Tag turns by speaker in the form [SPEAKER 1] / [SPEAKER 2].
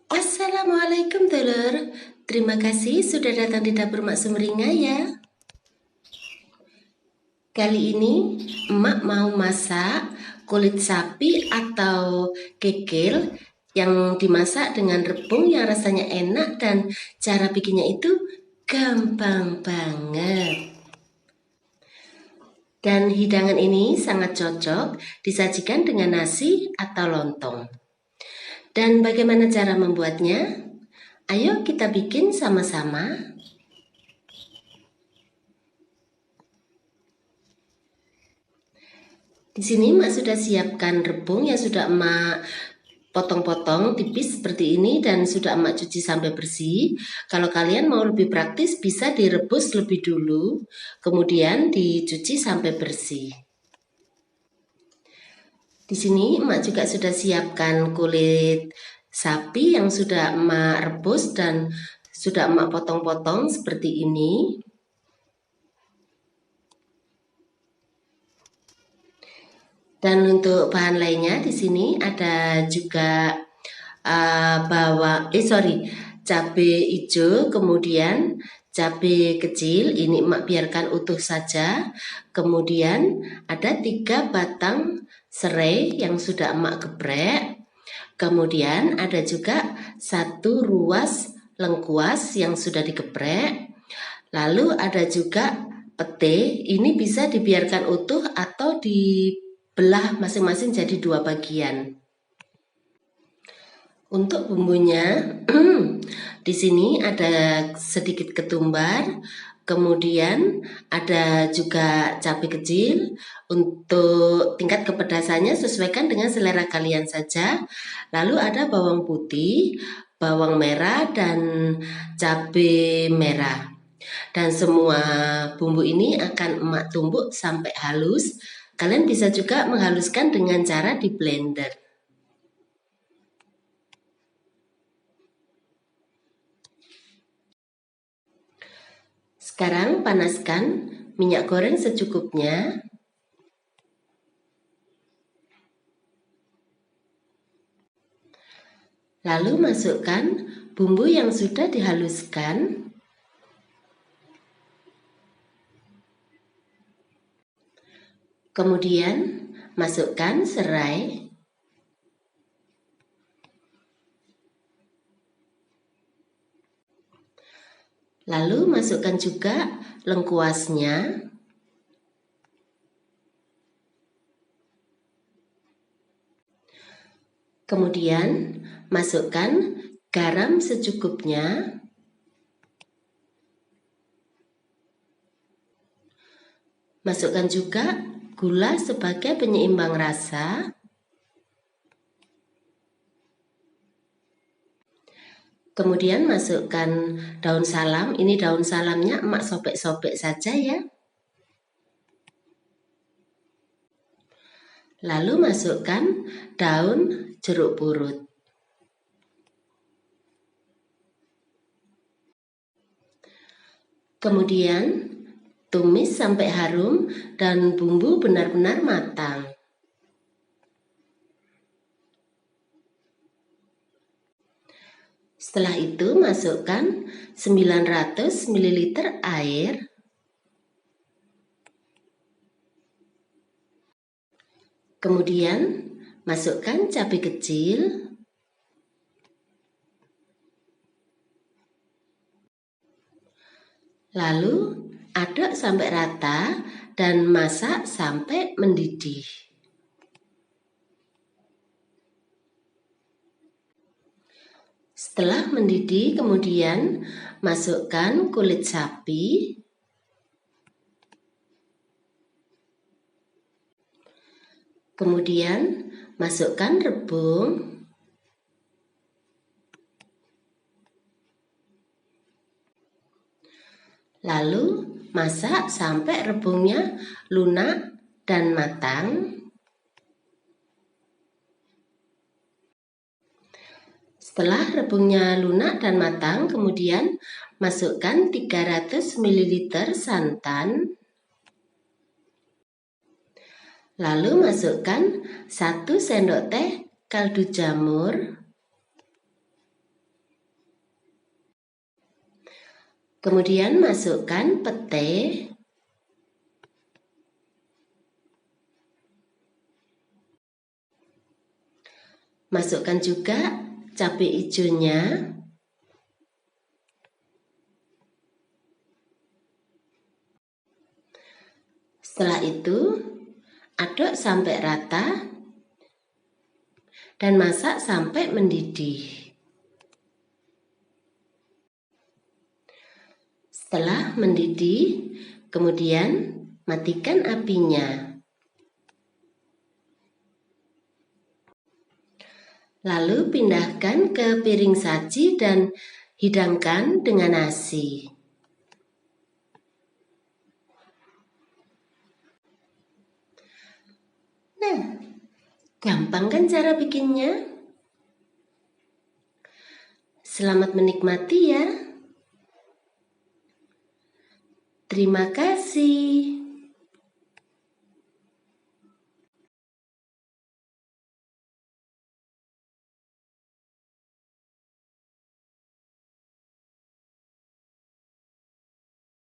[SPEAKER 1] Assalamualaikum telur. Terima kasih sudah datang di dapur Mak Sumringah ya. Kali ini emak mau masak kulit sapi atau kikil yang dimasak dengan rebung yang rasanya enak dan cara bikinnya itu gampang banget. Dan hidangan ini sangat cocok disajikan dengan nasi atau lontong. Dan bagaimana cara membuatnya? Ayo kita bikin sama-sama. Di sini Mak sudah siapkan rebung yang sudah Emak potong-potong tipis seperti ini dan sudah Emak cuci sampai bersih. Kalau kalian mau lebih praktis bisa direbus lebih dulu, kemudian dicuci sampai bersih. Di sini Emak juga sudah siapkan kulit sapi yang sudah Emak rebus dan sudah Emak potong-potong seperti ini. Dan untuk bahan lainnya di sini ada juga cabai hijau, kemudian cabai kecil, ini Emak biarkan utuh saja. Kemudian ada 3 batang serai yang sudah Emak geprek. Kemudian ada juga 1 ruas lengkuas yang sudah digeprek. Lalu ada juga pete, ini bisa dibiarkan utuh atau dibelah masing-masing jadi 2 bagian. Untuk bumbunya, di sini ada sedikit ketumbar, kemudian ada juga cabai kecil. Untuk tingkat kepedasannya sesuaikan dengan selera kalian saja. Lalu ada bawang putih, bawang merah, dan cabai merah. Dan semua bumbu ini akan Emak tumbuk sampai halus. Kalian bisa juga menghaluskan dengan cara di blender. Sekarang panaskan minyak goreng secukupnya. Lalu masukkan bumbu yang sudah dihaluskan. Kemudian masukkan serai. Lalu masukkan juga lengkuasnya. Kemudian masukkan garam secukupnya. Masukkan juga gula sebagai penyeimbang rasa. Kemudian masukkan daun salam. Ini daun salamnya Emak sobek-sobek saja ya. Lalu masukkan daun jeruk purut. Kemudian tumis sampai harum dan bumbu benar-benar matang. Setelah itu masukkan 900 ml air. Kemudian masukkan cabai kecil. Lalu aduk sampai rata dan masak sampai mendidih. Setelah mendidih, kemudian masukkan kulit sapi. Kemudian masukkan rebung. Lalu masak sampai rebungnya lunak dan matang. Setelah rebungnya lunak dan matang, kemudian masukkan 300 ml santan. Lalu masukkan 1 sendok teh kaldu jamur. Kemudian masukkan pete. Masukkan juga cabai hijaunya. Setelah itu, aduk sampai rata dan masak sampai mendidih. Setelah mendidih, kemudian matikan apinya. Lalu pindahkan ke piring saji dan hidangkan dengan nasi. Nah, gampang kan cara bikinnya? Selamat menikmati ya. Terima kasih.